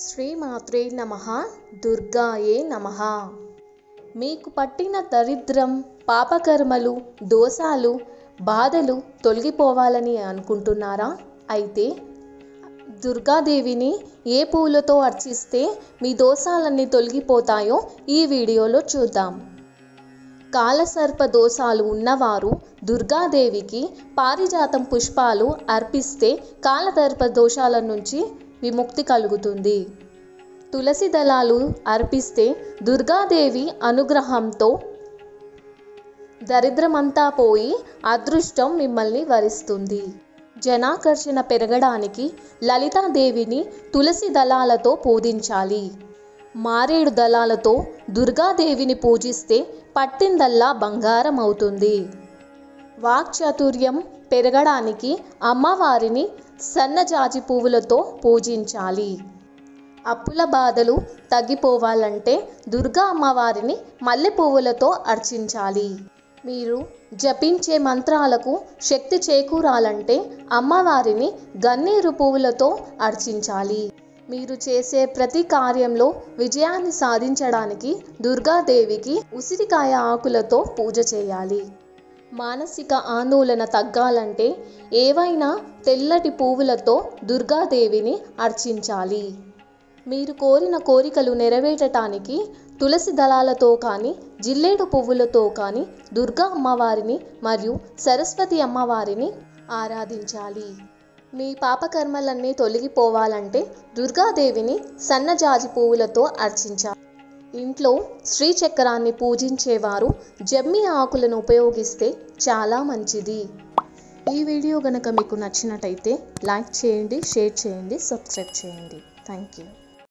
శ్రీమాత్రే నమః. దుర్గాయే నమః. మీకు పట్టిన దరిద్రం, పాపకర్మలు, దోషాలు, బాధలు తొలగిపోవాలని అనుకుంటున్నారా? అయితే దుర్గాదేవిని ఏ పూలతో అర్చిస్తే మీ దోషాలన్నీ తొలగిపోతాయో ఈ వీడియోలో చూద్దాం. కాలసర్ప దోషాలు ఉన్నవారు దుర్గాదేవికి పారిజాతం పుష్పాలు అర్పిస్తే కాలసర్ప దోషాల నుంచి విముక్తి కలుగుతుంది. తులసి దళాలు అర్పిస్తే దుర్గాదేవి అనుగ్రహంతో దరిద్రమంతా పోయి అదృష్టం మిమ్మల్ని వరిస్తుంది. జనాకర్షణ పెరగడానికి లలితాదేవిని తులసి దళాలతో పూజించాలి. మారేడు దళాలతో దుర్గాదేవిని పూజిస్తే పట్టిందల్లా బంగారం అవుతుంది. వాక్చాతుర్యం పెరగడానికి అమ్మవారిని సన్నజాజి పువ్వులతో పూజించాలి. అప్పుల బాధలు తగ్గిపోవాలంటే దుర్గా అమ్మవారిని మల్లె పువ్వులతో అర్చించాలి. మీరు జపించే మంత్రాలకు శక్తి చేకూరాలంటే అమ్మవారిని గన్నేరు పువ్వులతో అర్చించాలి. మీరు చేసే ప్రతి కార్యంలో విజయాన్ని సాధించడానికి దుర్గాదేవికి ఉసిరికాయ ఆకులతో పూజ చేయాలి. మానసిక ఆందోళన తగ్గాలంటే ఏవైనా తెల్లటి పువ్వులతో దుర్గాదేవిని అర్చించాలి. మీరు కోరిన కోరికలు నెరవేరటానికి తులసి దళాలతో కానీ జిల్లేడు పువ్వులతో కానీ దుర్గా అమ్మవారిని మరియు సరస్వతి అమ్మవారిని ఆరాధించాలి. మీ పాపకర్మలన్నీ తొలగిపోవాలంటే దుర్గాదేవిని సన్నజాజి పువ్వులతో అర్చించాలి. ఇంట్లో శ్రీచక్రాన్ని పూజించేవారు జమ్మి ఆకులను ఉపయోగిస్తే చాలా మంచిది. ఈ వీడియో గనక మీకు నచ్చినట్టయితే లైక్ చేయండి, షేర్ చేయండి, సబ్స్క్రైబ్ చేయండి. Thank you.